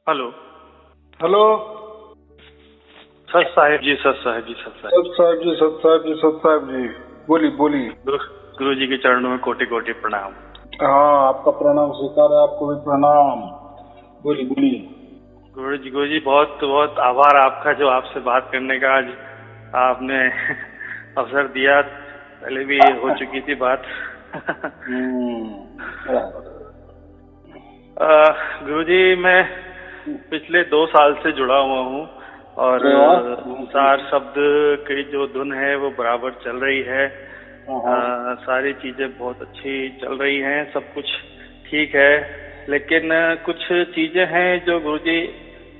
Hello. Hello. सत साहेब जी, सत साहेब जी, सत साहेब सत साहब जी, सत साहब जी, सत साहब जी, बोली बोली। गुरु जी के चरणों में कोटि कोटि प्रणाम। हाँ, आपका प्रणाम स्वीकार है, आपको भी प्रणाम। बोली बोली। गुरु जी बहुत बहुत आभार आपका, जो आपसे बात करने का आज आपने अवसर दिया। पहले भी हो चुकी थी बात। गुरु जी, मैं पिछले 2 साल से जुड़ा हुआ हूँ और सार शब्द की जो धुन है वो बराबर चल रही है। सारी चीजें बहुत अच्छी चल रही हैं, सब कुछ ठीक है। लेकिन कुछ चीजें हैं जो गुरुजी,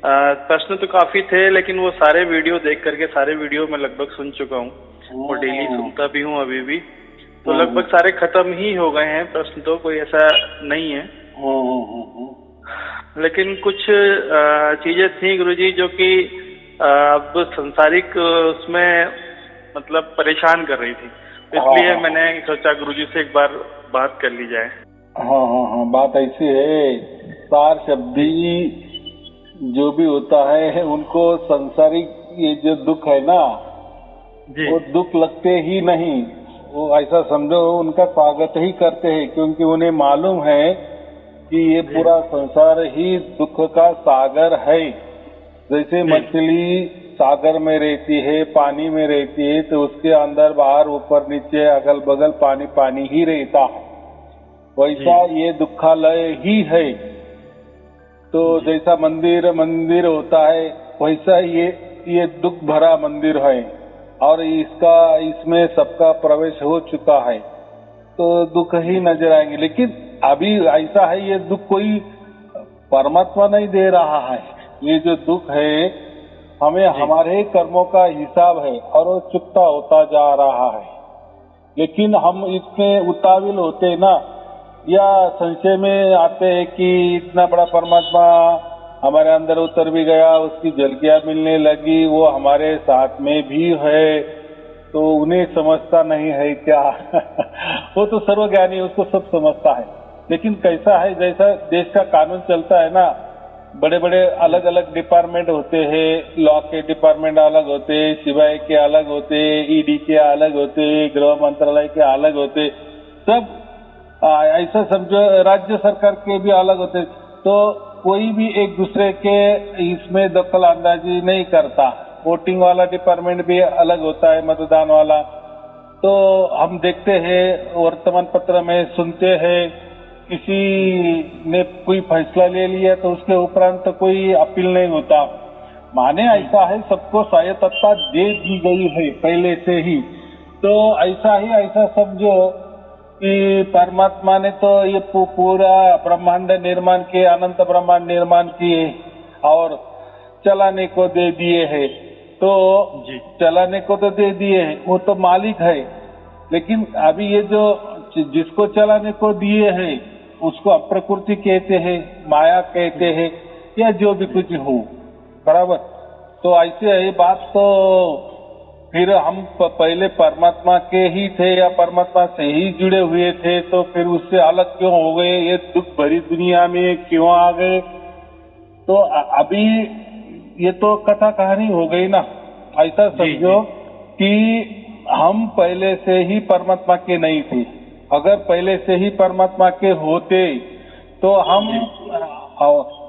प्रश्न तो काफी थे, लेकिन वो सारे वीडियो देख करके, सारे वीडियो मैं लगभग सुन चुका हूँ और डेली सुनता भी हूँ अभी भी, तो लगभग सारे खत्म ही हो गए हैं। प्रश्न तो कोई ऐसा नहीं है, लेकिन कुछ चीजें थी गुरुजी जो कि अब संसारिक उसमें मतलब परेशान कर रही थी, इसलिए मैंने सोचा गुरुजी से एक बार बात कर ली जाए। हाँ, बात ऐसी है, सार शब्दी जो भी होता है उनको संसारिक ये जो दुख है ना जी। वो दुख लगते ही नहीं, वो ऐसा समझो उनका स्वागत ही करते हैं, क्योंकि उन्हें मालूम है कि ये पूरा संसार ही दुख का सागर है। जैसे मछली सागर में रहती है, पानी में रहती है, तो उसके अंदर बाहर ऊपर नीचे अगल बगल पानी पानी ही रहता है, वैसा ये दुखालय ही है। तो जैसा मंदिर मंदिर होता है वैसा ये दुख भरा मंदिर है, और इसमें सबका प्रवेश हो चुका है, तो दुख ही नजर आएंगे। लेकिन अभी ऐसा है, ये दुख कोई परमात्मा नहीं दे रहा है, ये जो दुख है हमें हमारे कर्मों का हिसाब है और वो चुकता होता जा रहा है। लेकिन हम इतने उताविल होते ना, या संशय में आते हैं कि इतना बड़ा परमात्मा हमारे अंदर उतर भी गया, उसकी झलकियां मिलने लगी, वो हमारे साथ में भी है, तो उन्हें समझता नहीं है क्या? वो तो सर्वज्ञानी, उसको सब समझता है। लेकिन कैसा है, जैसा देश का कानून चलता है ना, बड़े बड़े अलग अलग डिपार्टमेंट होते हैं, लॉ के डिपार्टमेंट अलग होते हैं, सीबीआई के अलग होते, ईडी के अलग होते, गृह मंत्रालय के अलग होते, सब ऐसा समझो राज्य सरकार के भी अलग होते, तो कोई भी एक दूसरे के इसमें दखल अंदाजी नहीं करता। वोटिंग वाला डिपार्टमेंट भी अलग होता है, मतदान वाला। तो हम देखते हैं, वर्तमान पत्र में सुनते हैं, किसी ने कोई फैसला ले लिया तो उसके उपरांत तो कोई अपील नहीं होता। माने ऐसा है, सबको स्वायत्तता दे दी गई है पहले से ही। तो ऐसा समझो कि परमात्मा ने तो ये पूरा ब्रह्मांड निर्माण किए, अनंत ब्रह्मांड निर्माण किए और चलाने को दे दिए हैं। तो चलाने को तो दे दिए हैं, वो तो मालिक है। लेकिन अभी ये जो जिसको चलाने को दिए हैं उसको प्रकृति कहते हैं, माया कहते हैं, या जो भी कुछ हो, बराबर। तो ऐसे है बात। तो फिर हम पहले परमात्मा के ही थे या परमात्मा से ही जुड़े हुए थे, तो फिर उससे अलग क्यों हो गए? ये दुख भरी दुनिया में क्यों आ गए? तो अभी ये तो कथा कहानी हो गई ना। ऐसा समझो कि हम पहले से ही परमात्मा के नहीं थे। अगर पहले से ही परमात्मा के होते तो हम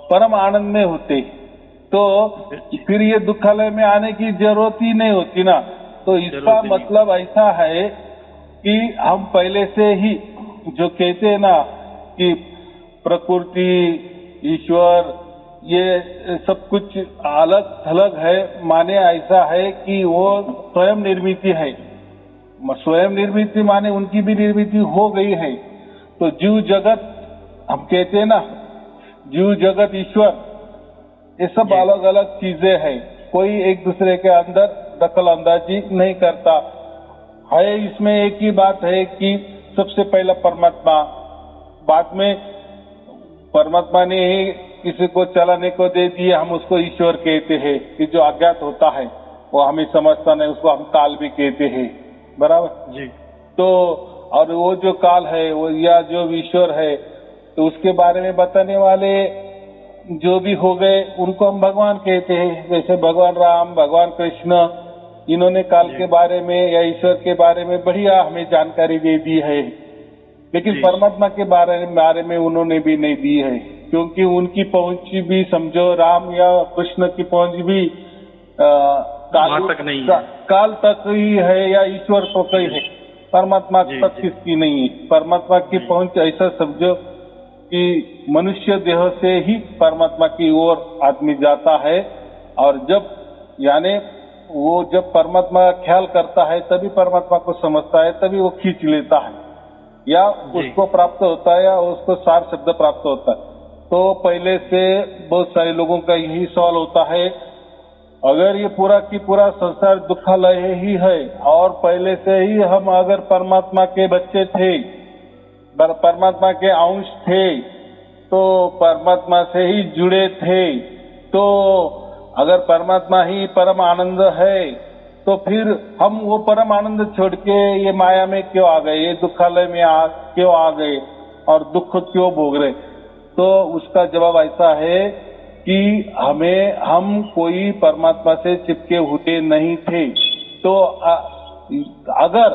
परम आनंद में होते, तो फिर ये दुखालय में आने की जरूरत ही नहीं होती ना। तो इसका मतलब ऐसा है कि हम पहले से ही, जो कहते हैं ना कि प्रकृति, ईश्वर, ये सब कुछ अलग थलग है, माने ऐसा है कि वो स्वयं निर्मित है। स्वयं निर्मित माने उनकी भी निर्मित हो गई है। तो जीव जगत हम कहते हैं ना, जीव जगत ईश्वर, ये सब अलग अलग चीजें हैं, कोई एक दूसरे के अंदर दखल अंदाजी नहीं करता है। इसमें एक ही बात है कि सबसे पहला परमात्मा, बाद में परमात्मा ने ही किसी को चलाने को दे दिए, हम उसको ईश्वर कहते हैं। कि जो अज्ञात होता है वो हमें समझता नहीं, उसको हम काल भी कहते हैं, बराबर जी। तो और वो जो काल है वो या जो ईश्वर है, तो उसके बारे में बताने वाले जो भी हो गए उनको हम भगवान कहते हैं। जैसे भगवान राम, भगवान कृष्ण, इन्होंने काल के बारे में या ईश्वर के बारे में बढ़िया हमें जानकारी दे दी है, लेकिन परमात्मा के बारे में उन्होंने भी नहीं दी है, क्योंकि उनकी पहुंच भी समझो राम या कृष्ण की पहुंच भी वहाँ तक नहीं है, काल तक ही है या ईश्वर तो कई है, परमात्मा तक किसकी नहीं है। परमात्मा की पहुंच ऐसा समझो कि मनुष्य देह से ही परमात्मा की ओर आदमी जाता है, और जब यानी वो जब परमात्मा का ख्याल करता है तभी परमात्मा को समझता है, तभी वो खींच लेता है या उसको प्राप्त होता है या उसको सार शब्द प्राप्त होता है। तो पहले से बहुत सारे लोगों का यही सवाल होता है, अगर ये पूरा की पूरा संसार दुखालय ही है और पहले से ही हम अगर परमात्मा के बच्चे थे, परमात्मा के अंश थे, तो परमात्मा से ही जुड़े थे, तो अगर परमात्मा ही परम आनंद है तो फिर हम वो परम आनंद छोड़ के ये माया में क्यों आ गए, ये दुखालय में क्यों आ गए और दुख क्यों भोग रहे? तो उसका जवाब ऐसा है कि हम कोई परमात्मा से चिपके हुए नहीं थे। तो अगर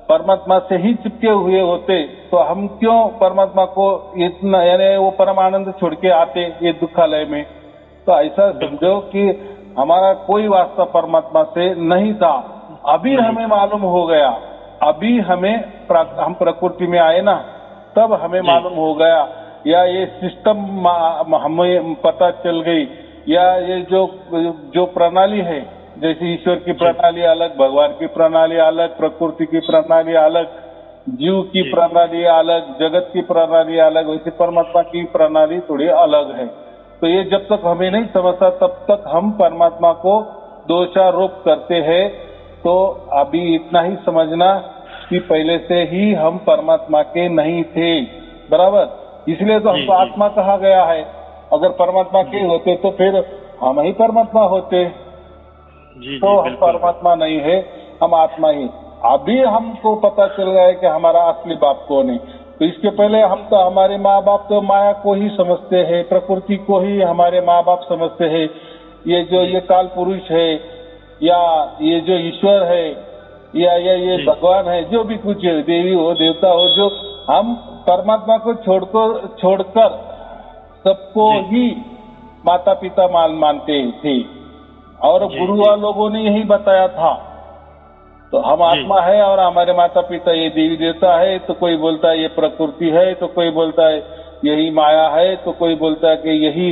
परमात्मा से ही चिपके हुए होते तो हम क्यों परमात्मा को इतना यानी वो परम आनंद छोड़ के आते ये दुखालय में? तो ऐसा समझो कि हमारा कोई वास्ता परमात्मा से नहीं था, अभी हमें मालूम हो गया, अभी हम प्रकृति में आए ना, तब हमें मालूम हो गया, या ये सिस्टम हमें पता चल गई, या ये जो प्रणाली है, जैसे ईश्वर की प्रणाली अलग, भगवान की प्रणाली अलग, प्रकृति की प्रणाली अलग, जीव की प्रणाली अलग, जगत की प्रणाली अलग, वैसे परमात्मा की प्रणाली थोड़ी अलग है। तो ये जब तक हमें नहीं समझता तब तक हम परमात्मा को दोषारोप करते हैं। तो अभी इतना ही समझना कि पहले से ही हम परमात्मा के नहीं थे, बराबर। इसलिए तो हमको आत्मा कहा गया है। अगर परमात्मा के होते तो फिर हम ही परमात्मा होते। तो हम परमात्मा नहीं है, हम आत्मा ही। अभी हमको पता चल गया है कि हमारा असली बाप कौन है। तो इसके पहले हम तो हमारे माँ बाप तो माया को ही समझते हैं, प्रकृति को ही हमारे माँ बाप समझते हैं। ये काल पुरुष है, या ये जो ईश्वर है, या ये भगवान है, जो भी कुछ है, देवी हो देवता हो, जो हम परमात्मा को छोड़कर सबको ही माता पिता मानते थे, और गुरुआ लोगों ने यही बताया था। तो हम आत्मा है और हमारे माता पिता ये देवी देवता है, तो कोई बोलता है ये प्रकृति है, तो कोई बोलता है यही माया है, तो कोई बोलता है कि यही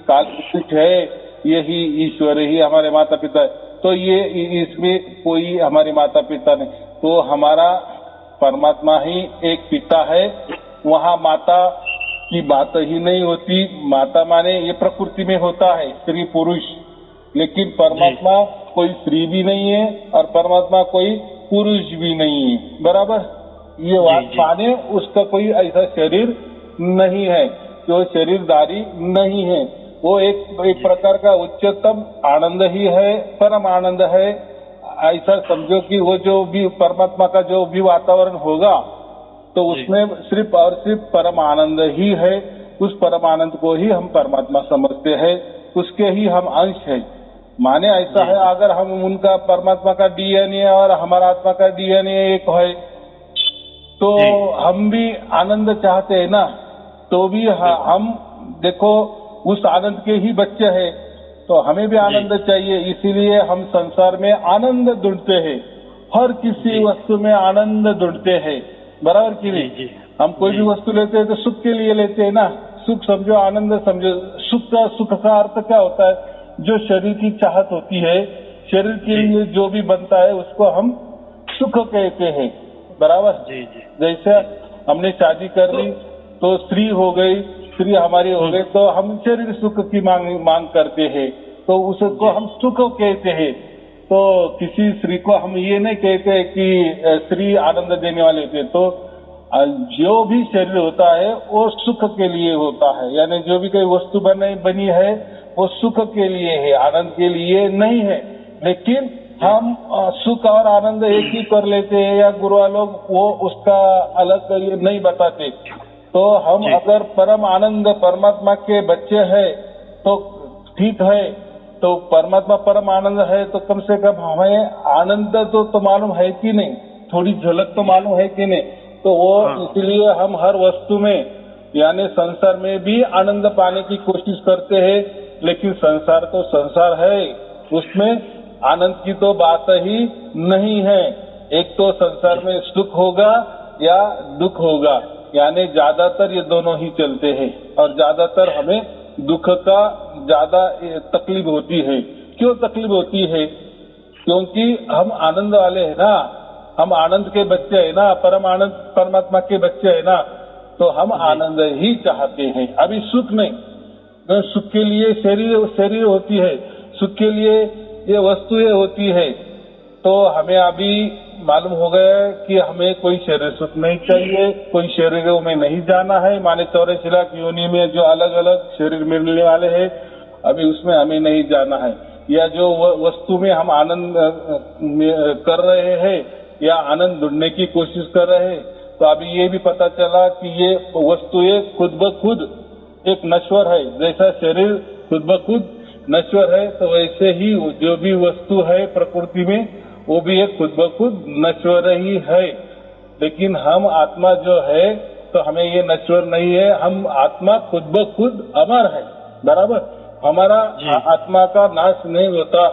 काल पुरुष है, यही ईश्वर ही हमारे माता पिता है। तो ये इसमें कोई हमारे माता पिता नहीं, तो हमारा परमात्मा ही एक पिता है। वहाँ माता की बात ही नहीं होती। माता माने ये प्रकृति में होता है स्त्री पुरुष, लेकिन परमात्मा कोई स्त्री भी नहीं है और परमात्मा कोई पुरुष भी नहीं है, बराबर। ये बात माने उसका कोई ऐसा शरीर नहीं है, जो शरीरधारी नहीं है। वो एक प्रकार का उच्चतम आनंद ही है, परम आनंद है। ऐसा समझो कि वो जो भी परमात्मा का जो भी वातावरण होगा तो उसमें सिर्फ और सिर्फ परम आनंद ही है। उस परम आनंद को ही हम परमात्मा समझते हैं, उसके ही हम अंश हैं। माने ऐसा है, अगर हम उनका परमात्मा का डीएनए और हमारा आत्मा का डीएनए एक है, तो हम भी आनंद चाहते हैं ना। तो भी हम देखो उस आनंद के ही बच्चे हैं, तो हमें भी आनंद चाहिए। इसीलिए हम संसार में आनंद ढूंढते हैं, हर किसी वस्तु में आनंद ढूंढते हैं, बराबर कि नहीं? हम कोई भी वस्तु लेते हैं तो सुख के लिए लेते हैं ना। सुख समझो, आनंद समझो। सुख का अर्थ क्या होता है? जो शरीर की चाहत होती है, शरीर के लिए जो भी बनता है उसको हम सुख कहते हैं, बराबर। जैसे हमने शादी कर ली तो स्त्री हो गई, स्त्री हमारी हो गई, तो हम शरीर सुख की मांग करते हैं, तो उसको हम सुख कहते हैं। तो किसी स्त्री को हम ये नहीं कहते कि स्त्री आनंद देने वाले होते। तो जो भी शरीर होता है वो सुख के लिए होता है, यानी जो भी कोई वस्तु बनी है वो सुख के लिए है, आनंद के लिए नहीं है। लेकिन हम सुख और आनंद एक ही कर लेते हैं, या गुरुआ लोग वो उसका अलग नहीं बताते। तो हम अगर परम आनंद परमात्मा के बच्चे हैं तो ठीक है, तो परमात्मा परम आनंद है, तो कम से कम हमें आनंद तो मालूम है कि नहीं, थोड़ी झलक तो मालूम है कि नहीं। तो वो इसलिए हम हर वस्तु में यानी संसार में भी आनंद पाने की कोशिश करते हैं, लेकिन संसार तो संसार है, उसमें आनंद की तो बात ही नहीं है। एक तो संसार में सुख होगा या दुख होगा, यानी ज्यादातर ये दोनों ही चलते हैं, और ज्यादातर हमें दुख का ज्यादा तकलीफ होती है। क्यों तकलीफ होती है? क्योंकि हम आनंद वाले हैं ना, हम आनंद के बच्चे हैं ना, परम आनंद परमात्मा के बच्चे हैं ना, तो हम आनंद ही चाहते हैं। अभी सुख नहीं, तो सुख के लिए शरीर होती है, सुख के लिए ये वस्तुएं होती है। तो हमें अभी मालूम हो गया कि हमें कोई शरीर सुख नहीं चाहिए, कोई शरीरों में नहीं जाना है, माने 84 लाख योनि में जो अलग अलग शरीर मिलने वाले हैं, अभी उसमें हमें नहीं जाना है। या जो वस्तु में हम आनंद कर रहे हैं या आनंद ढूंढने की कोशिश कर रहे हैं, तो अभी ये भी पता चला कि ये वस्तुएं खुद ब खुद एक नश्वर है। जैसा शरीर खुद ब खुद नश्वर है, तो वैसे ही जो भी वस्तु है प्रकृति में, वो भी एक खुद ब खुद नश्वर ही है। लेकिन हम आत्मा जो है, तो हमें ये नश्वर नहीं है, हम आत्मा खुद ब खुद अमर है, बराबर। हमारा आत्मा का नाश नहीं होता,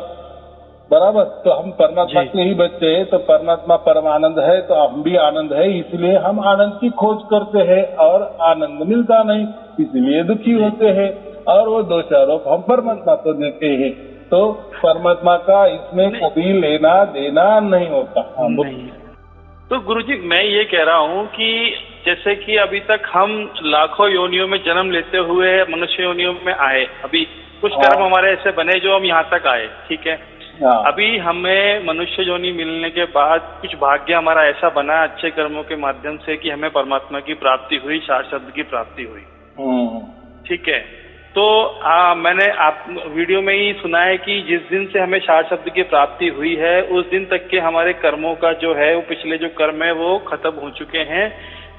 बराबर। तो हम परमात्मा के ही बच्चे हैं, तो परमात्मा परम आनंद है, तो हम भी आनंद है, इसलिए हम आनंद की खोज करते हैं और आनंद मिलता नहीं, इसलिए दुखी होते हैं, और वो दोषारोप हम परमात्मा को देते हैं। तो परमात्मा का इसमें कभी लेना देना नहीं होता। नहीं। तो गुरुजी मैं ये कह रहा हूँ कि जैसे कि अभी तक हम लाखों योनियों में जन्म लेते हुए मनुष्य योनियों में आए, अभी कुछ कर्म हमारे ऐसे बने जो हम यहाँ तक आए, ठीक है। अभी हमें मनुष्य योनि मिलने के बाद कुछ भाग्य हमारा ऐसा बना अच्छे कर्मों के माध्यम से कि हमें परमात्मा की प्राप्ति हुई, सार शब्द की प्राप्ति हुई, ठीक है। तो मैंने आप वीडियो में ही सुना है कि जिस दिन से हमें सार शब्द की प्राप्ति हुई है, उस दिन तक के हमारे कर्मों का जो है, वो पिछले जो कर्म है वो खत्म हो चुके हैं,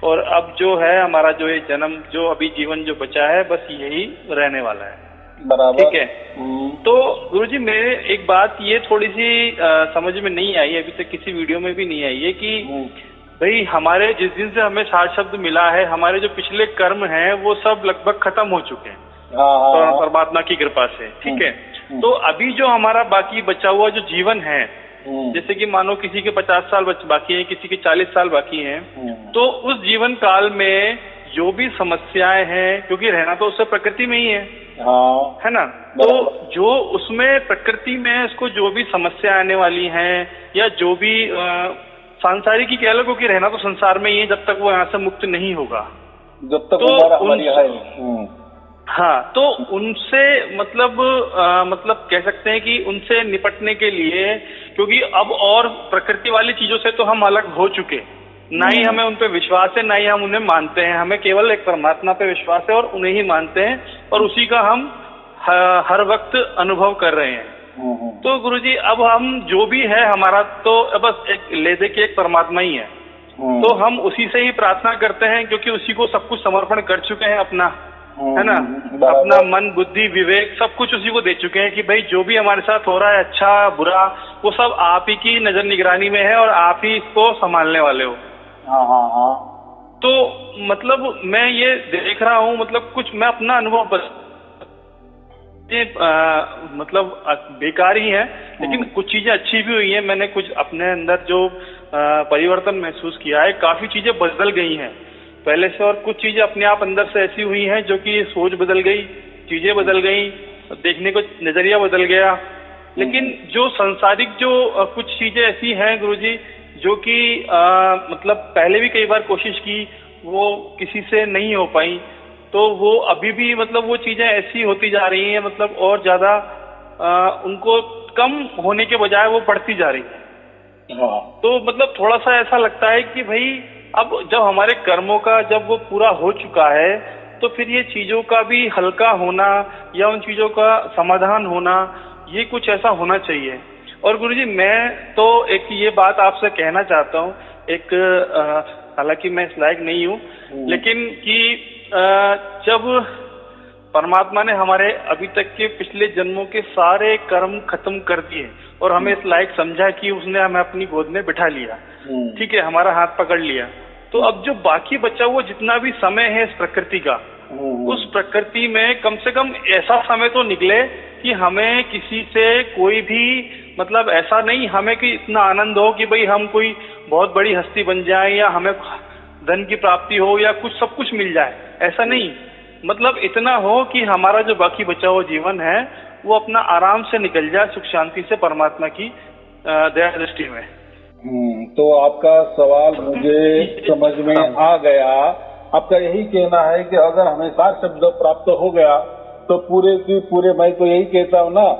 और अब जो है हमारा जो ये जन्म, जो अभी जीवन जो बचा है, बस यही रहने वाला है, बराबर, ठीक है। तो गुरुजी मेरे एक बात ये थोड़ी सी समझ में नहीं आई, अभी तक किसी वीडियो में भी नहीं आई है कि भाई हमारे जिस दिन से हमें सार शब्द मिला है, हमारे जो पिछले कर्म हैं वो सब लगभग खत्म हो चुके हैं परमात्मा की कृपा से, ठीक है। तो अभी जो हमारा बाकी बचा हुआ जो जीवन है, जैसे कि मानो किसी के 50 साल बाकी हैं, किसी के 40 साल बाकी हैं, तो उस जीवन काल में जो भी समस्याएं हैं, क्योंकि रहना तो उससे प्रकृति में ही है ना, तो जो उसमें प्रकृति में उसको जो भी समस्या आने वाली हैं, या जो भी सांसारिक ही कह लो, क्योंकि रहना तो संसार में ही है जब तक वो यहाँ से मुक्त नहीं होगा, जब तक तो हाँ, तो उनसे मतलब कह सकते हैं कि उनसे निपटने के लिए, क्योंकि अब और प्रकृति वाली चीजों से तो हम अलग हो चुके, ना ही हमें उन पे विश्वास है, ना ही हम उन्हें मानते हैं, हमें केवल एक परमात्मा पे विश्वास है और उन्हें ही मानते हैं, और उसी का हम हर वक्त अनुभव कर रहे हैं। तो गुरुजी अब हम जो भी है हमारा तो बस एक ले दे के एक परमात्मा ही है, तो हम उसी से ही प्रार्थना करते हैं, क्योंकि उसी को सब कुछ समर्पण कर चुके हैं अपना, है ना, अपना मन बुद्धि विवेक सब कुछ उसी को दे चुके हैं कि भाई जो भी हमारे साथ हो रहा है, अच्छा बुरा, वो सब आप ही की नजर निगरानी में है और आप ही इसको संभालने वाले हो। तो मतलब मैं ये देख रहा हूँ, मतलब कुछ मैं अपना अनुभव मतलब बेकार ही है, लेकिन कुछ चीजें अच्छी भी हुई हैं, मैंने कुछ अपने अंदर जो परिवर्तन महसूस किया है, काफी चीजें बदल गई हैं पहले से, और कुछ चीजें अपने आप अंदर से ऐसी हुई हैं जो कि सोच बदल गई, चीजें बदल गई, देखने को नजरिया बदल गया। लेकिन जो संसारिक जो कुछ चीजें ऐसी हैं गुरुजी, जो कि मतलब पहले भी कई बार कोशिश की, वो किसी से नहीं हो पाई, तो वो अभी भी मतलब वो चीजें ऐसी होती जा रही हैं, मतलब और ज्यादा उनको कम होने के बजाय वो बढ़ती जा रही है। तो मतलब थोड़ा सा ऐसा लगता है कि भाई अब जब हमारे कर्मों का जब वो पूरा हो चुका है, तो फिर ये चीजों का भी हल्का होना या उन चीजों का समाधान होना, ये कुछ ऐसा होना चाहिए। और गुरुजी मैं तो एक ये बात आपसे कहना चाहता हूँ, एक हालांकि मैं इस लायक नहीं हूँ, लेकिन कि जब परमात्मा ने हमारे अभी तक के पिछले जन्मों के सारे कर्म खत्म कर दिए और हमें इस लायक समझा कि उसने हमें अपनी गोद में बिठा लिया, ठीक है, हमारा हाथ पकड़ लिया। तो अब जो बाकी बचा हुआ जितना भी समय है इस प्रकृति का, उस प्रकृति में कम से कम ऐसा समय तो निकले कि हमें किसी से कोई भी मतलब ऐसा नहीं, हमें कि इतना आनंद हो कि भाई हम कोई बहुत बड़ी हस्ती बन जाए या हमें धन की प्राप्ति हो या कुछ सब कुछ मिल जाए, ऐसा नहीं। मतलब इतना हो कि हमारा जो बाकी बचा हुआ जीवन है वो अपना आराम से निकल जाए सुख शांति से परमात्मा की दया दृष्टि में। तो आपका सवाल मुझे समझ में आ गया। आपका यही कहना है कि अगर हमें सार शब्द प्राप्त हो गया तो पूरे की पूरे, मैं तो यही कहता हूँ ना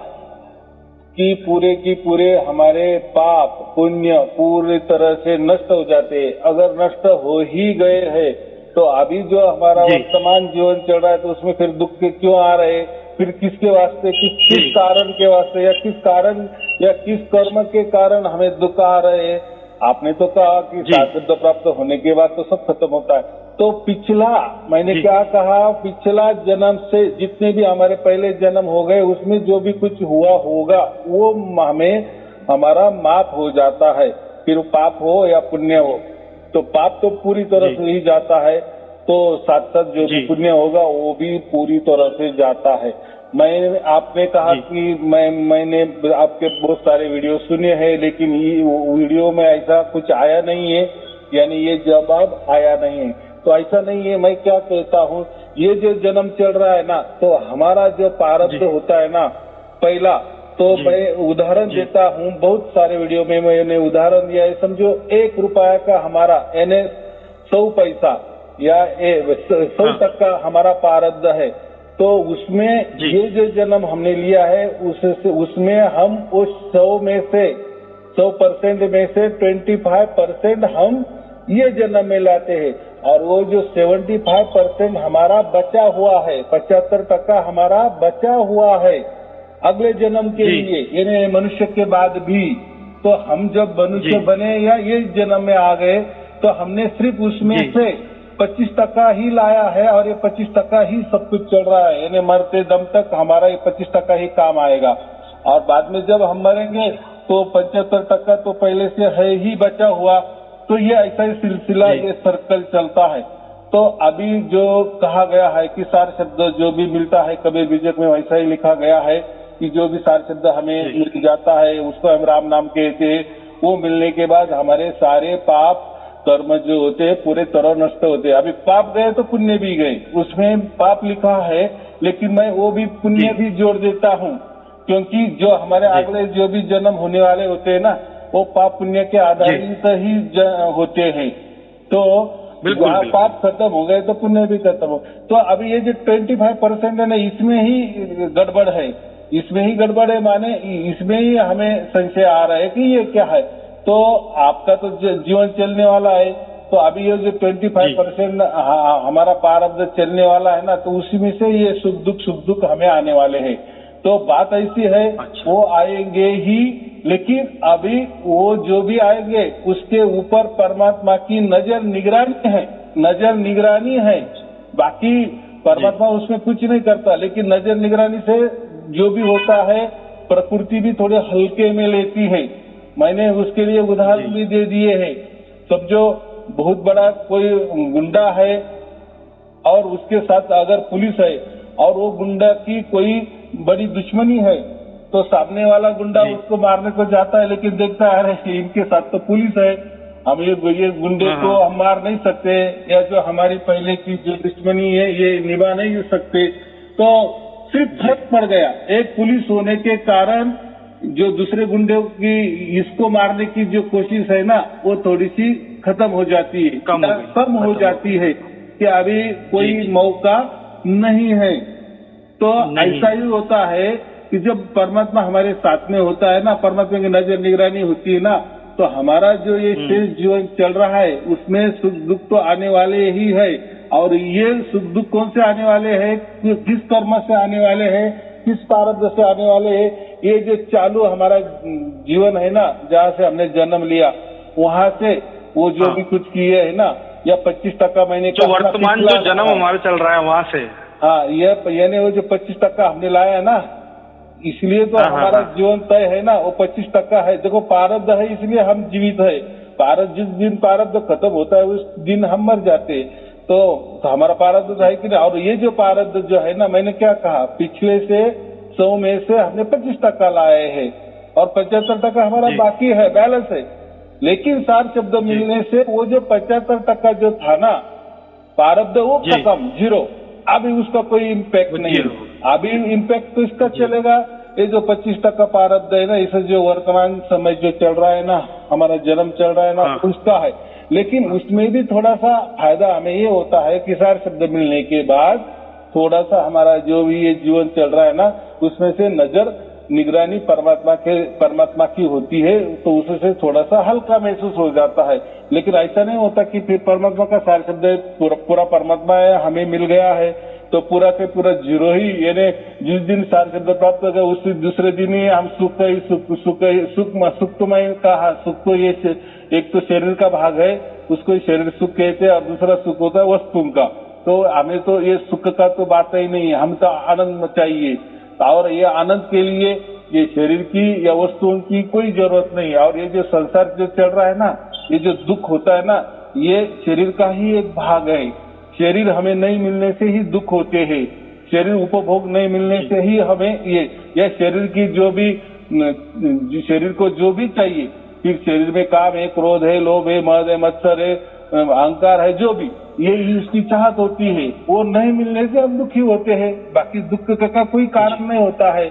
कि पूरे की पूरे हमारे पाप पुण्य पूरी तरह से नष्ट हो जाते। अगर नष्ट हो ही गए हैं तो अभी जो हमारा वर्तमान जीवन चल रहा है तो उसमें फिर दुख के क्यों आ रहे, फिर किसके वास्ते, किस कारण के वास्ते या किस कारण या किस कर्म के कारण हमें दुख आ रहे हैं। आपने तो कहा कि साधुत्व प्राप्त होने के बाद तो सब खत्म होता है। तो पिछला, मैंने क्या कहा, पिछला जन्म से जितने भी हमारे पहले जन्म हो गए उसमें जो भी कुछ हुआ होगा वो हमें हमारा माफ हो जाता है, फिर पाप हो या पुण्य हो। तो पाप तो पूरी तरह से ही जाता है, तो साथ साथ जो भी पुण्य होगा वो भी पूरी तरह से जाता है। आपने कहा कि मैंने आपके बहुत सारे वीडियो सुने हैं लेकिन ये वीडियो में ऐसा कुछ आया नहीं है, यानी ये जवाब आया नहीं है। तो ऐसा नहीं है, मैं क्या कहता हूँ, ये जो जन्म चल रहा है ना, तो हमारा जो प्रारब्ध होता है ना पहला, तो मैं उदाहरण देता हूँ, बहुत सारे वीडियो में मैंने उदाहरण दिया है। समझो 1 रुपया का हमारा यानी 100 पैसा या 100% हमारा प्रारब्ध है, तो उसमें ये जो जन्म हमने लिया है उसमें हम उस 100 में से 100% में से 25% हम ये जन्म में लाते हैं और वो जो 75% हमारा बचा हुआ है, 75% हमारा बचा हुआ है अगले जन्म के लिए, यानी मनुष्य के बाद भी। तो हम जब मनुष्य बने या ये जन्म में आ गए तो हमने सिर्फ उसमें से 25% ही लाया है और ये 25% ही सब कुछ चल रहा है, यानी मरते दम तक हमारा ये 25% ही काम आएगा। और बाद में जब हम मरेंगे तो 75% तो पहले से है ही बचा हुआ। तो ये ऐसा ही सिलसिला, ये सर्कल चलता है। तो अभी जो कहा गया है कि सार शब्द जो भी मिलता है, कबीर बीजक में वैसा ही लिखा गया है कि जो भी सार शब्द हमें मिल जाता है उसको हम राम नाम कहते हैं। वो मिलने के बाद हमारे सारे पाप कर्म जो होते हैं पूरे तरह नष्ट होते हैं। अभी पाप गए तो पुण्य भी गए, उसमें पाप लिखा है लेकिन मैं वो भी पुण्य भी जोड़ देता हूँ, क्योंकि जो हमारे अगले जो भी जन्म होने वाले होते हैं ना वो पाप पुण्य के आधारित ही होते हैं। तो वहाँ पाप खत्म हो गए तो पुण्य भी खत्म हो। तो अभी ये जो 25% है ना, इसमें ही गड़बड़ है, इसमें ही गड़बड़ है, माने इसमें ही हमें संशय आ रहा है कि ये क्या है। तो आपका तो जीवन चलने वाला है, तो अभी ये जो 25% हमारा प्रारब्ध चलने वाला है ना, तो उसी में से ये सुख दुख हमें आने वाले हैं। तो बात ऐसी है, वो आएंगे ही, लेकिन अभी वो जो भी आएंगे उसके ऊपर परमात्मा की नजर निगरानी है। बाकी परमात्मा उसमें कुछ नहीं करता, लेकिन नजर निगरानी से जो भी होता है प्रकृति भी थोड़े हल्के में लेती है। मैंने उसके लिए उदाहरण भी दे दिए हैं। समझो बहुत बड़ा कोई गुंडा है और उसके साथ अगर पुलिस है और वो गुंडा की कोई बड़ी दुश्मनी है, तो सामने वाला गुंडा उसको मारने को जाता है लेकिन देखता है अरे इनके साथ तो पुलिस है, हम ये गुंडे को हम मार नहीं सकते, या जो हमारी पहले की जो दुश्मनी है ये निभा नहीं सकते। तो सिर्फ फर्क पड़ गया, एक पुलिस होने के कारण जो दूसरे गुंडे की इसको मारने की जो कोशिश है ना वो थोड़ी सी खत्म हो जाती है, कम हो जाती है कि अभी कोई मौका नहीं है। तो ऐसा ही होता है कि जब परमात्मा हमारे साथ में होता है ना, परमात्मा की नजर निगरानी होती है ना, तो हमारा जो ये शेष जीवन चल रहा है उसमें सुख दुख तो आने वाले ही है। और ये सुख दुख कौन से आने वाले हैं, किस कर्म से आने वाले हैं, किस प्रारब्ध से आने वाले हैं, ये जो चालू हमारा जीवन है ना, जहाँ से हमने जन्म लिया वहाँ से वो जो भी कुछ किए है ना, या 25% मैंने जो वर्तमान जो जन्म हमारा चल रहा है वहाँ से हाँ, ये यानी वो जो 25% हमने लाया है ना, इसलिए तो हमारा जीवन तय है ना, वो 25% है। देखो प्रारब्ध है इसलिए हम जीवित है। प्रारब्ध जिस दिन प्रारब्ध खत्म होता है उस दिन हम मर जाते। तो हमारा प्रारब्ध है कि नहीं। और ये जो प्रारब्ध जो है ना, मैंने क्या कहा, पिछले से 100 में से हमने 25% लाए हैं और 75% हमारा बाकी है, बैलेंस है। लेकिन सार शब्द मिलने से वो जो 75% जो था ना प्रारब्ध, वो खत्म, जीरो। अभी उसका कोई इम्पैक्ट नहीं है। अभी इम्पैक्ट तो इसका चलेगा, ये जो 25% प्रारब्ध है ना, इसे जो वर्तमान समय जो चल रहा है ना, हमारा जन्म चल रहा है ना, उसका है। लेकिन उसमें भी थोड़ा सा फायदा हमें ये होता है कि सार शब्द मिलने के बाद थोड़ा सा हमारा जो भी ये जीवन चल रहा है ना, उसमें से नजर निगरानी परमात्मा की होती है, तो उससे थोड़ा सा हल्का महसूस हो जाता है। लेकिन ऐसा नहीं होता कि फिर परमात्मा का सार शब्द पूरा परमात्मा है, हमें मिल गया है तो पूरा के पूरा जीरो ही, यानी जिस दिन सार शब्द प्राप्त हो गया उस दूसरे दिन ही हम सुख तो मैं कहा, सुख तो ये एक तो शरीर का भाग है, उसको शरीर सुख कहते हैं, और दूसरा सुख होता है वस्तु का। तो हमें तो ये सुख का तो बात ही नहीं है, हम तो आनंद चाहिए। और ये आनंद के लिए ये शरीर की या वस्तुओं की कोई जरूरत नहीं है। और ये जो संसार जो चल रहा है ना, ये जो दुख होता है ना, ये शरीर का ही एक भाग है। शरीर हमें नहीं मिलने से ही दुख होते हैं, शरीर उपभोग नहीं मिलने से ही हमें ये शरीर की जो भी शरीर को जो भी चाहिए, फिर शरीर में काम है, क्रोध है, लोभ है, मद है, मत्सर है, अहंकार है, जो भी ये उसकी चाहत होती है, वो नहीं मिलने से हम दुखी होते हैं। बाकी दुख का कोई कारण नहीं होता है।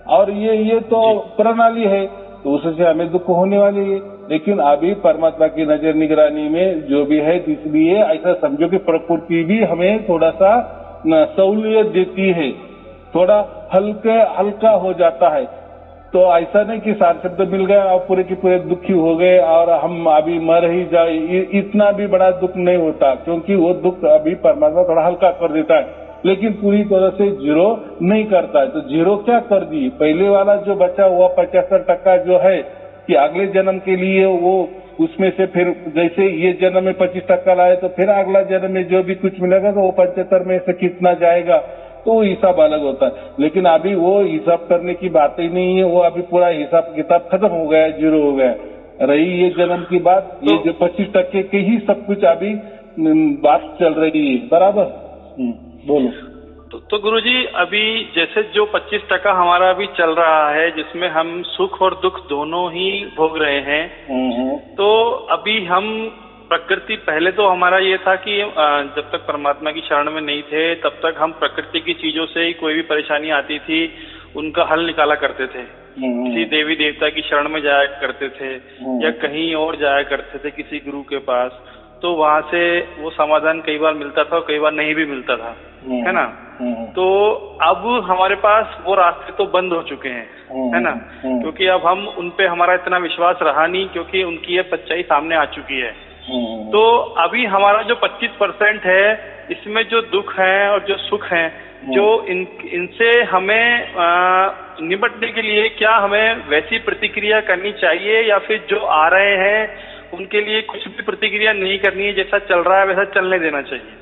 और ये तो प्रणाली है, तो उससे हमें दुख होने वाली है। लेकिन अभी परमात्मा की नजर निगरानी में जो भी है, इसलिए ऐसा समझो कि प्रकृति भी हमें थोड़ा सा सहूलियत देती है, थोड़ा हल्का हो जाता है। तो ऐसा नहीं कि सार शब्द मिल गया और पूरे के पूरे दुखी हो गए और हम अभी मर ही जाए, इतना भी बड़ा दुख नहीं होता, क्योंकि वो दुख अभी परमात्मा थोड़ा हल्का कर देता है, लेकिन पूरी तरह से जीरो नहीं करता है। तो जीरो क्या कर दी, पहले वाला जो बचा हुआ 75% जो है कि अगले जन्म के लिए वो उसमें से फिर जैसे ये जन्म में 25% लाए तो फिर अगला जन्म में जो भी कुछ मिलेगा तो वो 75 में से कितना जाएगा, तो हिसाब अलग होता है। लेकिन अभी वो हिसाब करने की बात ही नहीं है, वो अभी पूरा हिसाब किताब खत्म हो गया, जीरो हो गया। रही ये जन्म की बात, ये जो 25% के ही सब कुछ अभी बात चल रही है, बराबर। बोलो। तो गुरुजी, अभी जैसे जो 25% हमारा अभी चल रहा है, जिसमें हम सुख और दुख दोनों ही भोग रहे हैं, तो अभी हम प्रकृति, पहले तो हमारा ये था कि जब तक परमात्मा की शरण में नहीं थे तब तक हम प्रकृति की चीजों से ही कोई भी परेशानी आती थी उनका हल निकाला करते थे। किसी देवी देवता की शरण में जाया करते थे या कहीं और जाया करते थे किसी गुरु के पास, तो वहां से वो समाधान कई बार मिलता था और कई बार नहीं भी मिलता था, है ना। तो अब हमारे पास वो रास्ते तो बंद हो चुके हैं, है ना, क्योंकि अब हम उन पे हमारा इतना विश्वास रहा नहीं, क्योंकि उनकी ये सच्चाई सामने आ चुकी है। तो अभी हमारा जो 25% है, इसमें जो दुख है और जो सुख है, जो इनसे हमें निपटने के लिए क्या हमें वैसी प्रतिक्रिया करनी चाहिए, या फिर जो आ रहे हैं उनके लिए कुछ भी प्रतिक्रिया नहीं करनी है, जैसा चल रहा है वैसा चलने देना चाहिए?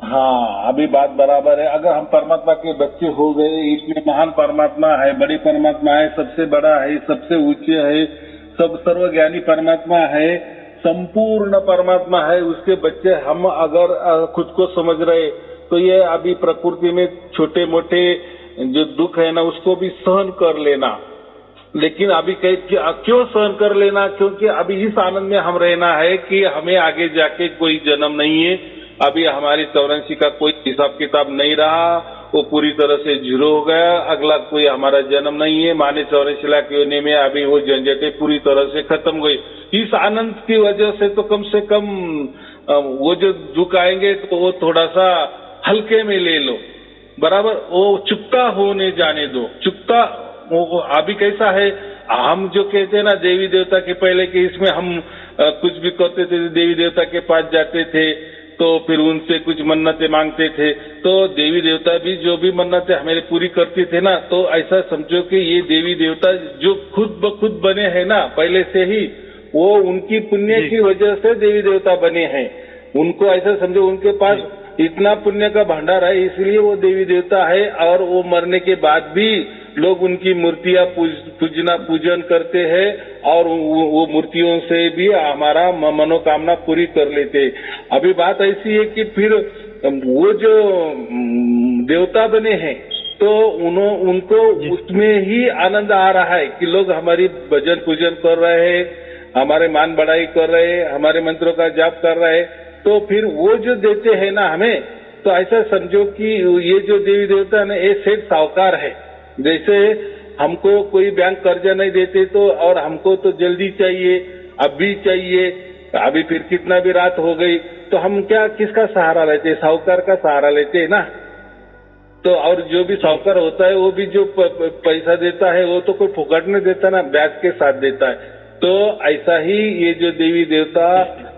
हाँ, अभी बात बराबर है। अगर हम परमात्मा के बच्चे हो गए, इतने महान परमात्मा है, बड़ी परमात्मा है, सबसे बड़ा है, सबसे ऊंचे है, सब सर्वज्ञानी परमात्मा है, संपूर्ण परमात्मा है, उसके बच्चे हम अगर खुद को समझ रहे, तो ये अभी प्रकृति में छोटे मोटे जो दुख है ना, उसको भी सहन कर लेना। लेकिन अभी क्यों सहन कर लेना, क्योंकि अभी इस आनंद में हम रहना है कि हमें आगे जाके कोई जन्म नहीं है। अभी हमारी 84 का कोई हिसाब किताब नहीं रहा, वो पूरी तरह से जीरो हो गया। अगला कोई हमारा जन्म नहीं है, माने 84 लाख योनि में अभी वो झंझटें पूरी तरह से खत्म गई। इस आनंद की वजह से तो कम से कम वो जो दुख आएंगे तो वो थोड़ा सा हल्के में ले लो, बराबर। वो चुपता होने जाने दो। चुपता वो अभी कैसा है, हम जो कहते हैं ना देवी देवता के पहले के, इसमें हम कुछ भी करते थे, देवी देवता के पास जाते थे तो फिर उनसे कुछ मन्नतें मांगते थे, तो देवी देवता भी जो भी मन्नतें हमें पूरी करते थे ना, तो ऐसा समझो कि ये देवी देवता जो खुद ब खुद बने हैं ना पहले से ही, वो उनकी पुण्य की वजह से देवी देवता बने हैं। उनको ऐसा समझो, उनके पास इतना पुण्य का भंडार है, इसलिए वो देवी देवता है। और वो मरने के बाद भी लोग उनकी मूर्तियां पूजन करते हैं और वो मूर्तियों से भी हमारा मनोकामना पूरी कर लेते हैं। अभी बात ऐसी है कि फिर वो जो देवता बने हैं तो उनको उसमें ही आनंद आ रहा है कि लोग हमारी भजन पूजन कर रहे हैं, हमारे मान बढ़ाई कर रहे हैं, हमारे मंत्रों का जाप कर रहे हैं। तो फिर वो जो देते हैं ना हमें, तो ऐसा समझो कि ये जो देवी देवता ने ये सेठ साहूकार है। जैसे हमको कोई बैंक कर्जा नहीं देते तो, और हमको तो जल्दी चाहिए, अभी चाहिए, अभी फिर कितना भी रात हो गई, तो हम क्या किसका सहारा लेते हैं? साहूकार का सहारा लेते हैं ना। तो और जो भी साहूकार होता है वो भी जो पैसा देता है वो तो कोई फुकट नहीं देता ना, ब्याज के साथ देता है। तो ऐसा ही ये जो देवी देवता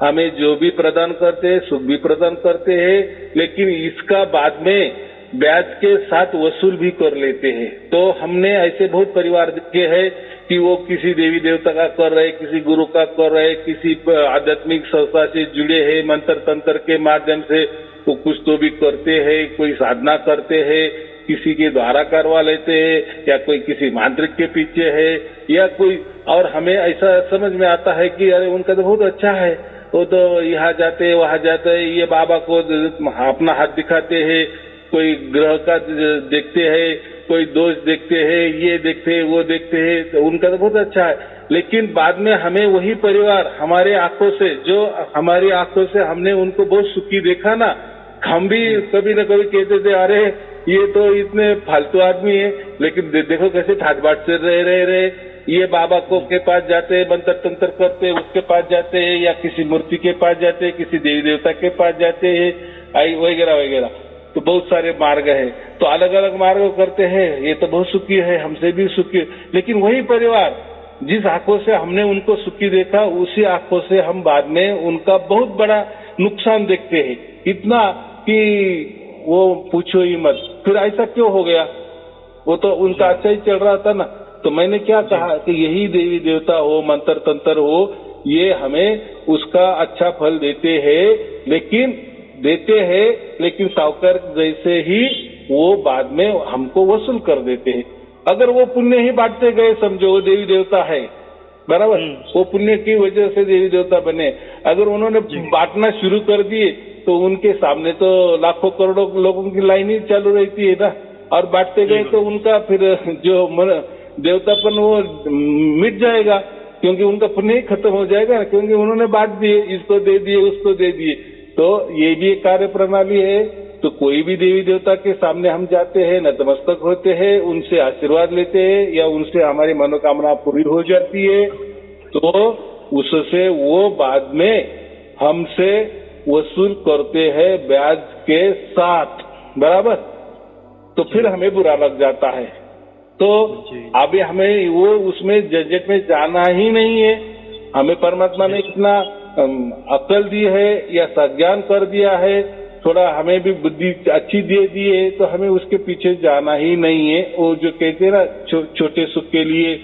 हमें जो भी प्रदान करते हैं, सुख भी प्रदान करते हैं, लेकिन इसका बाद में ब्याज के साथ वसूल भी कर लेते हैं। तो हमने ऐसे बहुत परिवार देखे हैं कि वो किसी देवी देवता का कर रहे, किसी गुरु का कर रहे, किसी आध्यात्मिक संस्था से जुड़े हैं, मंत्र तंत्र के माध्यम से वो कुछ तो भी करते हैं, कोई साधना करते हैं, किसी के द्वारा करवा लेते हैं, या कोई किसी मांत्रिक के पीछे है, या कोई। और हमें ऐसा समझ में आता है कि अरे उनका तो बहुत अच्छा है, वो तो यहाँ जाते हैं वहाँ जाते हैं, ये बाबा को अपना हाथ दिखाते हैं, कोई ग्रह का देखते हैं, कोई दोष देखते हैं, ये देखते हैं, वो देखते हैं, तो उनका तो बहुत अच्छा है। लेकिन बाद में हमें वही परिवार हमारे आंखों से, जो हमारी आंखों से हमने उनको बहुत सुखी देखा ना, हम भी कभी न कभी कहते थे अरे ये तो इतने फालतू आदमी है, लेकिन देखो कैसे ठाट बाट से रहे। ये बाबा को के पास जाते हैं, मंत्र तंत्र करते हैं, उसके पास जाते हैं, या किसी मूर्ति के पास जाते हैं, किसी देवी देवता के पास जाते हैं, वगैरह वगैरह। तो बहुत सारे मार्ग है, तो अलग अलग मार्ग करते हैं। ये तो बहुत सुखी है, हमसे भी सुखी। लेकिन वही परिवार जिस आंखों से हमने उनको सुखी देखा, उसी आंखों से हम बाद में उनका बहुत बड़ा नुकसान देखते हैं, इतना कि वो पूछो ही मत। फिर ऐसा क्यों हो गया? वो तो उनका अच्छा ही चल रहा था ना। तो मैंने क्या कहा कि यही देवी देवता हो, मंत्र तंत्र हो, ये हमें उसका अच्छा फल देते हैं, लेकिन साहूकार जैसे ही वो बाद में हमको वसूल कर देते हैं। अगर वो पुण्य ही बांटते गए, समझो वो देवी देवता है, बराबर, वो पुण्य की वजह से देवी देवता बने। अगर उन्होंने बांटना शुरू कर दिए तो उनके सामने तो लाखों करोड़ों लोगों की लाइन ही चालू रहती है ना, और बांटते गए तो उनका फिर जो देवतापन वो मिट जाएगा, क्योंकि उनका पुण्य ही खत्म हो जाएगा, क्योंकि उन्होंने बांट दिए, इसको दे दिए, उसको दे दिए। तो ये भी एक कार्य प्रणाली है। तो कोई भी देवी देवता के सामने हम जाते हैं, नतमस्तक होते हैं, उनसे आशीर्वाद लेते हैं, या उनसे हमारी मनोकामना पूरी हो जाती है, तो उससे वो बाद में हमसे वसूल करते हैं ब्याज के साथ, बराबर। तो फिर हमें बुरा लग जाता है। तो अभी हमें वो उसमें झंझट में जाना ही नहीं है। हमें परमात्मा ने इतना अक्ल दी है या सज्ञान कर दिया है, थोड़ा हमें भी बुद्धि अच्छी दे दी है, तो हमें उसके पीछे जाना ही नहीं है। वो जो कहते हैं ना, छोटे सुख के लिए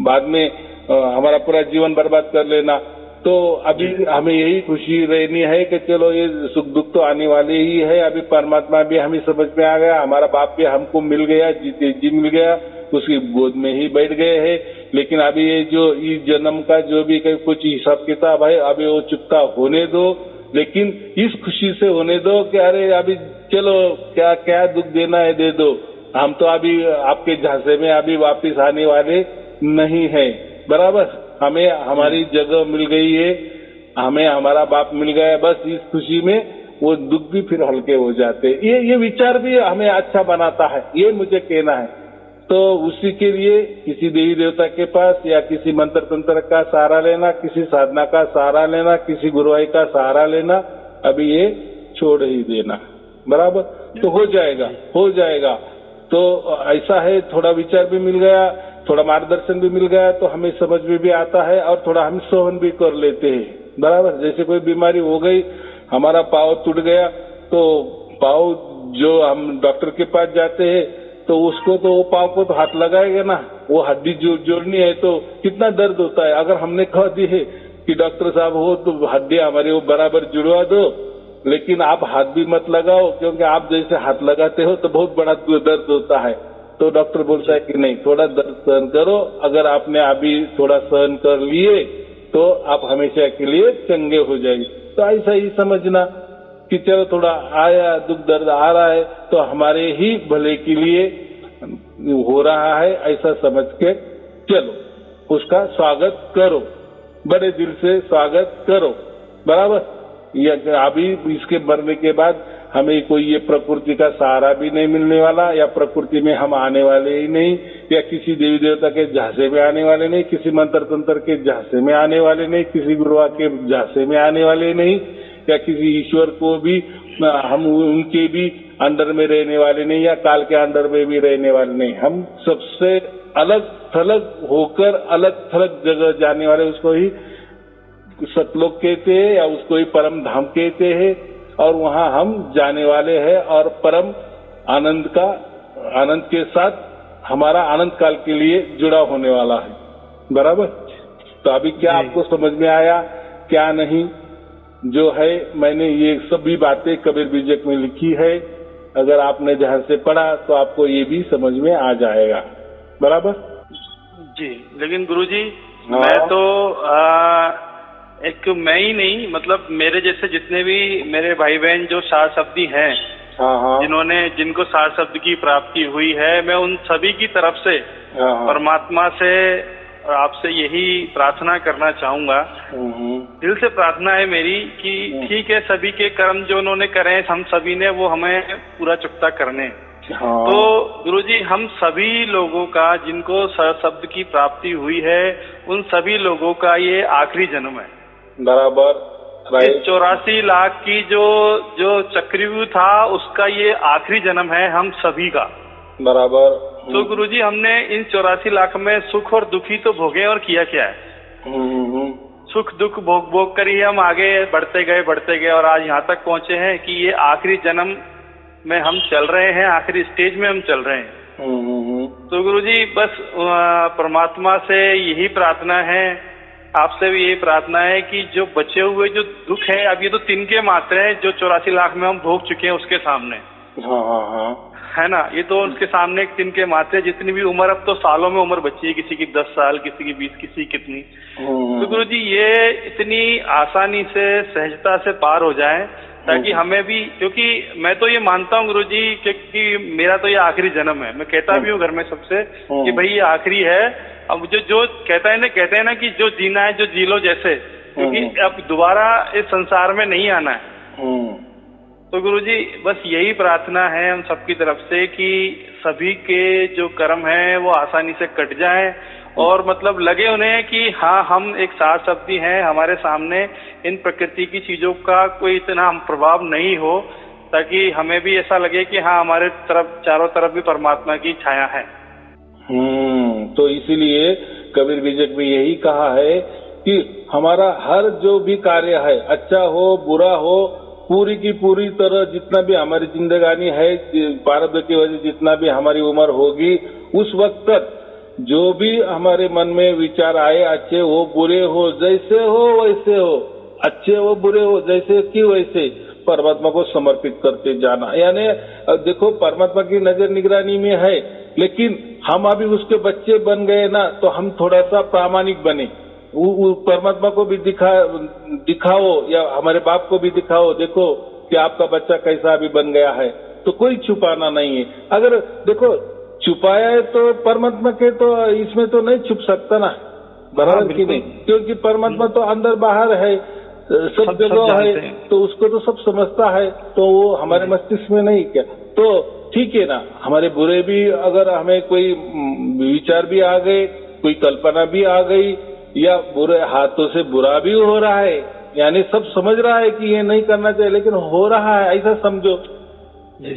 बाद में हमारा पूरा जीवन बर्बाद कर लेना। तो अभी हमें यही खुशी रहनी है कि चलो ये सुख दुख तो आने वाले ही है। अभी परमात्मा भी हमें समझ में आ गया, हमारा बाप भी हमको मिल गया, जी मिल गया, उसकी गोद में ही बैठ गए हैं। लेकिन अभी ये जो इस जन्म का जो भी कुछ हिसाब किताब है, अभी वो चुकता होने दो, लेकिन इस खुशी से होने दो कि अरे अभी चलो क्या क्या दुख देना है दे दो, हम तो अभी आपके झांसे में अभी वापिस आने वाले नहीं है, बराबर। हमें हमारी जगह मिल गई है, हमें हमारा बाप मिल गया, बस इस खुशी में वो दुख भी फिर हल्के हो जाते। ये विचार भी हमें अच्छा बनाता है, ये मुझे कहना है। तो उसी के लिए किसी देवी देवता के पास या किसी मंत्र तंत्र का सहारा लेना, किसी साधना का सहारा लेना, किसी गुरुआई का सहारा लेना, अभी ये छोड़ ही देना, बराबर। तो हो जाएगा। तो ऐसा है, थोड़ा विचार भी मिल गया, थोड़ा मार्गदर्शन भी मिल गया, तो हमें समझ में भी आता है और थोड़ा हम सहन भी कर लेते हैं, बराबर। जैसे कोई बीमारी हो गई, हमारा पाँव टूट गया, तो पाँव जो हम डॉक्टर के पास जाते हैं तो उसको तो वो पाँव को तो हाथ लगाएगा ना, वो हड्डी जोड़नी है तो कितना दर्द होता है। अगर हमने कह दी है कि डॉक्टर साहब हो तो हड्डी हमारी वो बराबर जुड़वा दो, लेकिन आप हाथ भी मत लगाओ, क्योंकि आप जैसे हाथ लगाते हो तो बहुत बड़ा दर्द होता है। तो डॉक्टर बोलता है कि नहीं, थोड़ा दर्द सहन करो, अगर आपने अभी थोड़ा सहन कर लिए तो आप हमेशा के लिए चंगे हो जाएंगे। तो ऐसा ही समझना कि चलो थोड़ा आया दुख दर्द आ रहा है तो हमारे ही भले के लिए हो रहा है, ऐसा समझ के चलो, उसका स्वागत करो, बड़े दिल से स्वागत करो, बराबर। या अभी इसके मरने के बाद हमें कोई ये प्रकृति का सहारा भी नहीं मिलने वाला, या प्रकृति में हम आने वाले ही नहीं, या किसी देवी देवता के झांसे में आने वाले नहीं, किसी मंत्र तंत्र के झांसे में आने वाले नहीं, किसी गुरुआ के झांसे में आने वाले नहीं, या किसी ईश्वर को भी हम उनके भी अंडर में रहने वाले नहीं, या काल के अंडर में भी रहने वाले नहीं। हम सबसे अलग थलग होकर अलग थलग जगह जाने वाले, उसको ही सतलोक कहते हैं या उसको ही परम धाम कहते हैं, और वहां हम जाने वाले हैं और परम आनंद के साथ हमारा आनंद काल के लिए जुड़ा होने वाला है, बराबर। तो अभी क्या आपको समझ में आया, क्या नहीं? जो है मैंने ये सभी बातें कबीर बीजक में लिखी है, अगर आपने ध्यान से पढ़ा तो आपको ये भी समझ में आ जाएगा, बराबर जी। लेकिन गुरुजी मैं तो एक मैं ही नहीं, मतलब मेरे जैसे जितने भी मेरे भाई बहन जो सार शब्दी हैं, जिनको सार शब्द की प्राप्ति हुई है, मैं उन सभी की तरफ से परमात्मा से और आपसे यही प्रार्थना करना चाहूंगा। दिल से प्रार्थना है मेरी कि ठीक है, सभी के कर्म जो उन्होंने करे हम सभी ने, वो हमें पूरा चुकता करने। तो गुरुजी हम सभी लोगों का जिनको शब्द की प्राप्ति हुई है, उन सभी लोगों का ये आखिरी जन्म है, बराबर। इस 84 लाख की जो चक्रव्यूह था उसका ये आखिरी जन्म है हम सभी का, बराबर। तो गुरुजी हमने इन 84 लाख में सुख और दुखी तो भोगे, और किया क्या है? सुख दुख भोग भोग कर ही हम आगे बढ़ते गए और आज यहाँ तक पहुंचे हैं कि ये आखिरी जन्म में हम चल रहे हैं, आखिरी स्टेज में हम चल रहे हैं। तो गुरुजी बस परमात्मा से यही प्रार्थना है, आपसे भी यही प्रार्थना है कि जो बचे हुए जो दुख है, अब ये तो तिनके मात्र है जो 84 लाख में हम भोग चुके हैं उसके सामने, है ना, ये तो उसके सामने एक तिनके मात्र है। जितनी भी उम्र, अब तो सालों में उम्र बची है, किसी की 10 साल, किसी की 20, किसी कितनी। तो गुरुजी ये इतनी आसानी से सहजता से पार हो जाए, ताकि हमें भी, क्योंकि मैं तो ये मानता हूँ गुरुजी कि मेरा तो ये आखिरी जन्म है। मैं कहता भी हूँ घर में सबसे कि भाई ये आखिरी है। अब जो कहते हैं ना कि जो जीना है जो जी लो जैसे, क्योंकि अब दोबारा इस संसार में नहीं आना है। तो गुरुजी बस यही प्रार्थना है हम सबकी तरफ से कि सभी के जो कर्म हैं वो आसानी से कट जाएं, और मतलब लगे उन्हें कि हाँ हम एक सार शब्दी हैं, हमारे सामने इन प्रकृति की चीजों का कोई इतना प्रभाव नहीं हो, ताकि हमें भी ऐसा लगे कि हाँ हमारे तरफ चारों तरफ भी परमात्मा की छाया है। तो इसीलिए कबीर बीजक में यही कहा है कि हमारा हर जो भी कार्य है, अच्छा हो बुरा हो, पूरी की पूरी तरह जितना भी हमारी जिंदगानी है, प्रारब्ध की वजह जितना भी हमारी उम्र होगी, उस वक्त तक जो भी हमारे मन में विचार आए, अच्छे हो बुरे हो, जैसे हो वैसे हो, अच्छे हो बुरे हो, जैसे कि वैसे परमात्मा को समर्पित करते जाना। यानी देखो परमात्मा की नजर निगरानी में है, लेकिन हम अभी उसके बच्चे बन गए ना, तो हम थोड़ा सा प्रामाणिक बने, परमात्मा को भी दिखाओ, या हमारे बाप को भी दिखाओ, देखो कि आपका बच्चा कैसा अभी बन गया है। तो कोई छुपाना नहीं है। अगर देखो छुपाया है तो परमात्मा के तो इसमें तो नहीं छुप सकता ना, बराबर की नहीं, क्योंकि परमात्मा तो अंदर बाहर है, सब जगह है, तो उसको तो सब समझता है, तो वो हमारे मस्तिष्क में नहीं क्या। तो ठीक है ना, हमारे बुरे भी, अगर हमें कोई विचार भी आ गए, कोई कल्पना भी आ गई, या बुरे हाथों से बुरा भी हो रहा है, यानी सब समझ रहा है कि ये नहीं करना चाहिए, लेकिन हो रहा है, ऐसा समझो।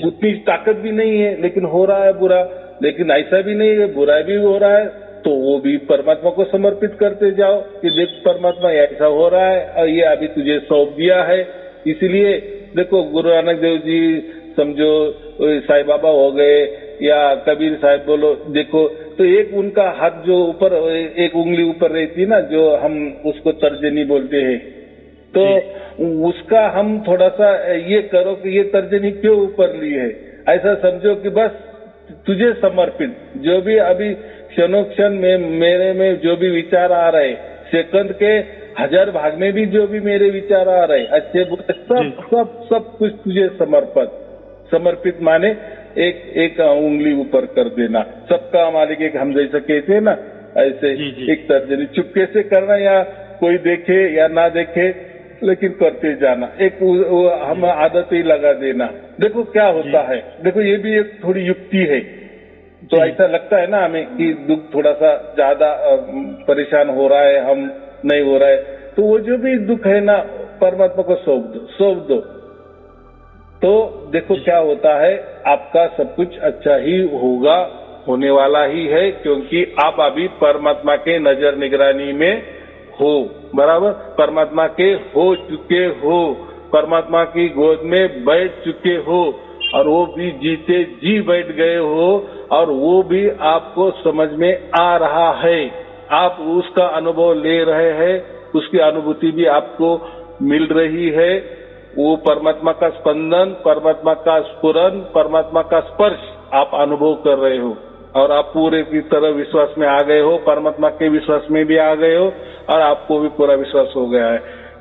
उतनी ताकत भी नहीं है लेकिन हो रहा है बुरा, लेकिन ऐसा भी नहीं है बुरा भी हो रहा है, तो वो भी परमात्मा को समर्पित करते जाओ कि देख परमात्मा ऐसा हो रहा है और ये अभी तुझे सौंप दिया है। इसीलिए देखो गुरु नानक देव जी समझो, साईं बाबा हो गए, या कबीर साहब बोलो, देखो तो एक उनका हाथ जो ऊपर, एक उंगली ऊपर रहती है ना, जो हम उसको तर्जनी बोलते हैं, तो उसका हम थोड़ा सा ये करो कि ये तर्जनी क्यों ऊपर ली है, ऐसा समझो कि बस तुझे समर्पित, जो भी अभी क्षणोक्षण में मेरे में जो भी विचार आ रहे, सेकंड के 1000 भाग में भी जो भी मेरे विचार आ रहे, अच्छे बुरे सब कुछ तुझे समर्पित माने एक उंगली ऊपर कर देना, सबका मालिक एक, हम जैसा कहते हैं ना, ऐसे एक तर्जनी चुपके से करना, या कोई देखे या ना देखे लेकिन करते जाना, एक हम आदत ही लगा देना। देखो क्या होता है, देखो ये भी एक थोड़ी युक्ति है। तो ऐसा लगता है ना हमें कि दुख थोड़ा सा ज्यादा परेशान हो रहा है, हम नहीं हो रहा है, तो वो जो भी दुख है ना परमात्मा को सौंप दो। तो देखो क्या होता है, आपका सब कुछ अच्छा ही होगा, होने वाला ही है, क्योंकि आप अभी परमात्मा के नजर निगरानी में हो, बराबर परमात्मा के हो चुके हो, परमात्मा की गोद में बैठ चुके हो, और वो भी जीते जी बैठ गए हो, और वो भी आपको समझ में आ रहा है, आप उसका अनुभव ले रहे हैं, उसकी अनुभूति भी आपको मिल रही है। वो परमात्मा का स्पंदन, परमात्मा का स्फुरन, परमात्मा का स्पर्श आप अनुभव कर रहे हो, और आप पूरे की तरह विश्वास में आ गए हो, परमात्मा के विश्वास में भी आ गए हो, और आपको भी पूरा विश्वास हो गया है।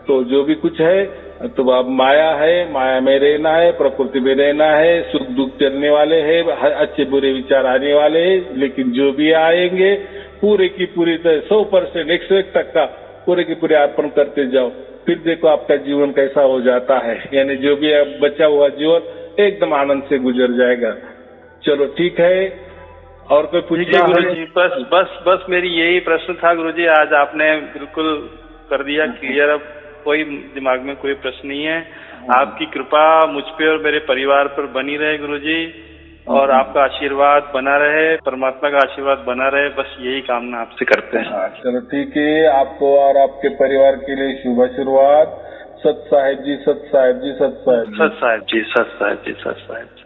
तो जो भी कुछ है, तो अब माया है, माया में रहना है, प्रकृति में रहना है, सुख दुख चलने वाले हैं, अच्छे बुरे विचार आने वाले हैं, लेकिन जो भी आएंगे पूरे की पूरी तरह 100%, 101 तक का पूरे की पूरे अर्पण करते जाओ, फिर देखो आपका जीवन कैसा हो जाता है, यानी जो भी बचा हुआ जीवन एकदम आनंद से गुजर जाएगा। चलो ठीक है, और कोई पूछना? गुरुजी बस मेरी यही प्रश्न था गुरुजी, आज आपने बिल्कुल कर दिया क्लियर, अब कोई दिमाग में कोई प्रश्न नहीं है। आपकी कृपा मुझ पे और मेरे परिवार पर बनी रहे गुरुजी, और आपका आशीर्वाद बना रहे, परमात्मा का आशीर्वाद बना रहे, बस यही कामना आपसे करते हैं। चलो ठीक है, आपको और आपके परिवार के लिए शुभ आशीर्वाद। सत साहेब जी, सत साहेब जी, सत साहेब जी, सत साहेब जी, सत साहेब जी, सत साहेब जी।